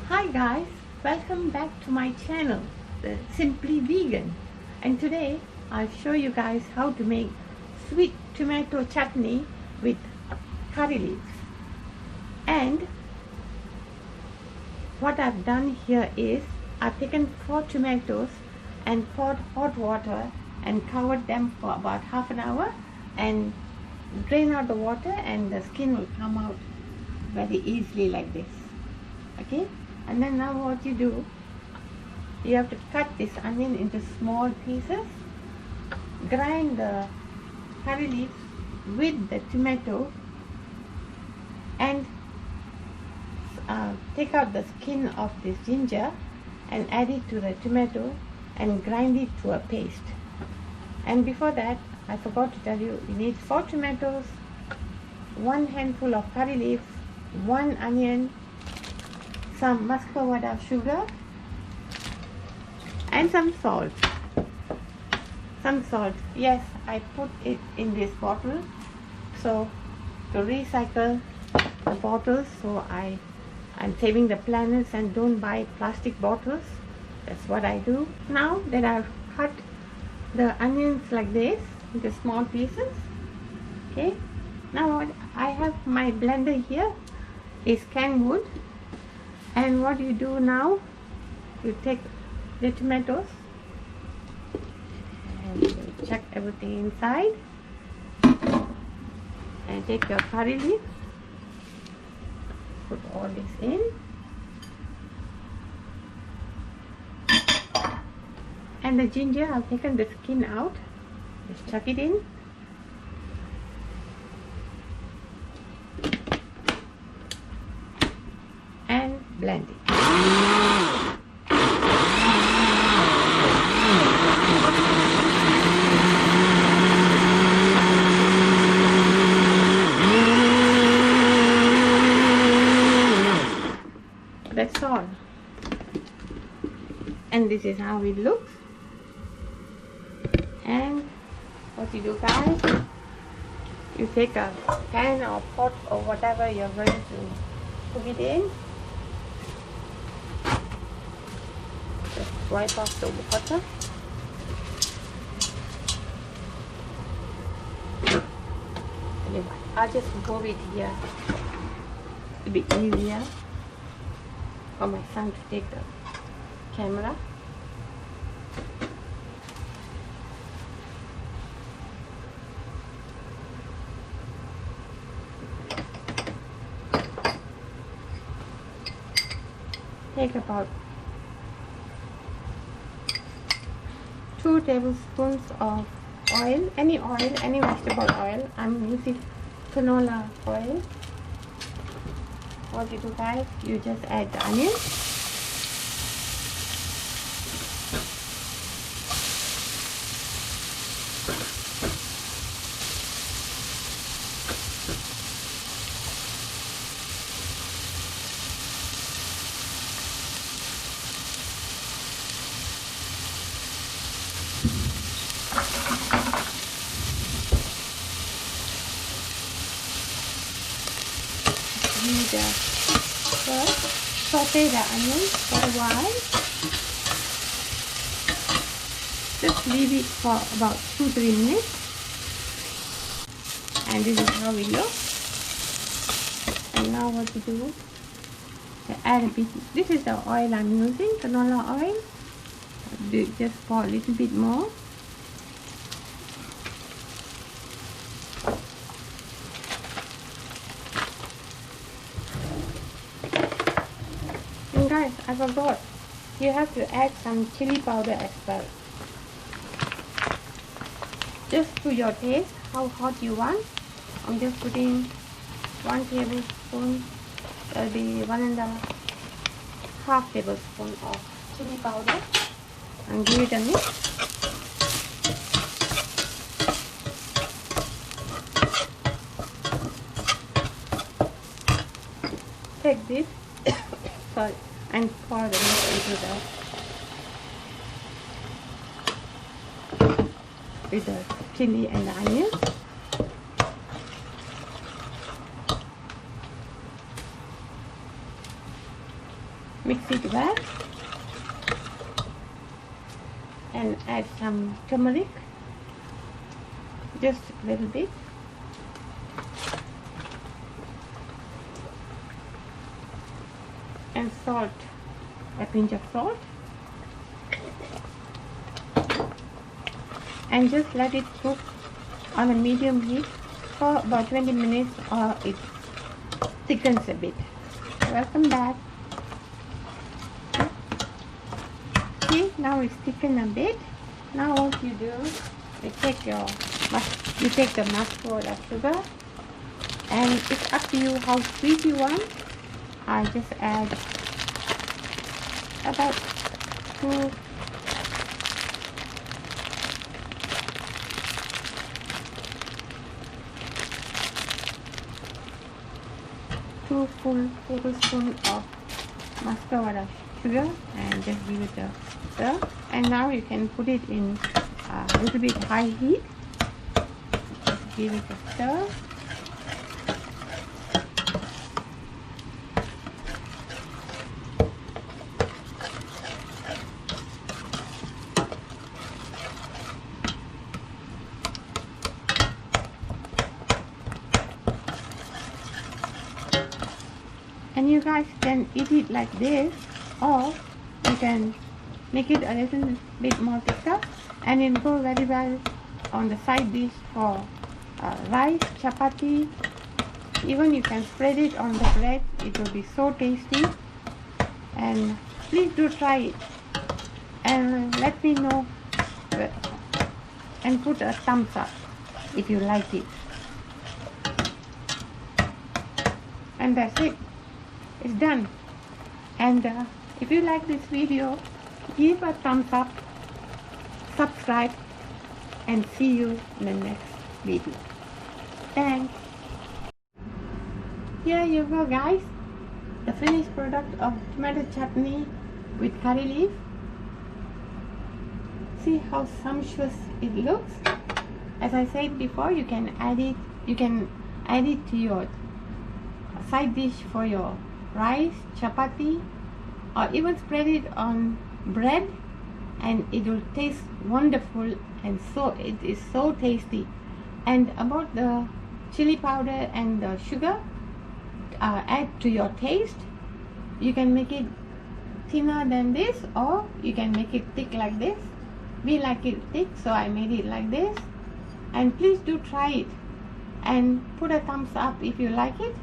Hi guys, welcome back to my channel, Simply Vegan, and today I'll show you guys how to make sweet tomato chutney with curry leaves. And what I've done here is I've taken 4 tomatoes and poured hot water and covered them for about half an hour and drain out the water, and the skin will come out very easily like this. Okay, and then now what you do, you have to cut this onion into small pieces, grind the curry leaves with the tomato, and take out the skin of this ginger and add it to the tomato and grind it to a paste. And before that, I forgot to tell you, you need 4 tomatoes, 1 handful of curry leaves, 1 onion, some muscovado sugar, and some salt. Yes, I put it in this bottle, so to recycle the bottles, so I'm saving the planets and don't buy plastic bottles. That's what I do. Now that I've cut the onions like this into small pieces, okay, now I have my blender here is canned wood. And what you do now, you take the tomatoes and you chuck everything inside, and take your curry leaf, put all this in, and the ginger, I've taken the skin out, just chuck it in, and blend it. That's all. And this is how it looks. And what you do, guys, you take a pan or pot or whatever you're going to put it in. Just wipe off the water. Anyway, I'll just move it here. It'll be easier for my son to take the camera. Take about 2 tablespoons of oil, any vegetable oil. I'm using canola oil. What you do, guys, you just add the onion, saute the onions for a while. Just leave it for about 2-3 minutes. And this is how it looks. And now what you do, you add a bit. This is the oil I'm using, canola oil. Just pour a little bit more. Guys, I forgot, you have to add some chili powder as well. Just to your taste, how hot you want. I'm just putting 1 tablespoon, there'll be 1.5 tablespoon of chili powder, and give it a mix. Take this, sorry, and pour the mix into with the chili and the onion. Mix it well and add some turmeric, just a little bit. And salt, a pinch of salt, and just let it cook on a medium heat for about 20 minutes or it thickens a bit. Welcome back. See, now it's thickened a bit. Now what you do, you take the mustard of sugar, and it's up to you how sweet you want. I just add about two full tablespoons of mustard sugar and just give it a stir. And now you can put it in a little bit high heat. Just give it a stir. And you guys can eat it like this, or you can make it a little bit more thicker, and it goes very well on the side dish for rice, chapati. Even you can spread it on the bread. It will be so tasty. And please do try it and let me know, and put a thumbs up if you like it. And that's it. It's done. And if you like this video, give a thumbs up, subscribe, and see you in the next video. Thanks. Here you go, guys, the finished product of tomato chutney with curry leaf. See how sumptuous it looks. As I said before, you can add it to your side dish for your rice, chapati, or even spread it on bread, and it will taste wonderful, and so it is so tasty. And about the chili powder and the sugar, add to your taste. You can make it thinner than this, or you can make it thick like this. We like it thick, so I made it like this. And please do try it and put a thumbs up if you like it.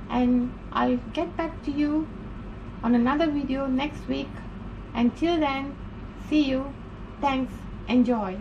And I'll get back to you on another video next week. Until then, see you. Thanks. Enjoy.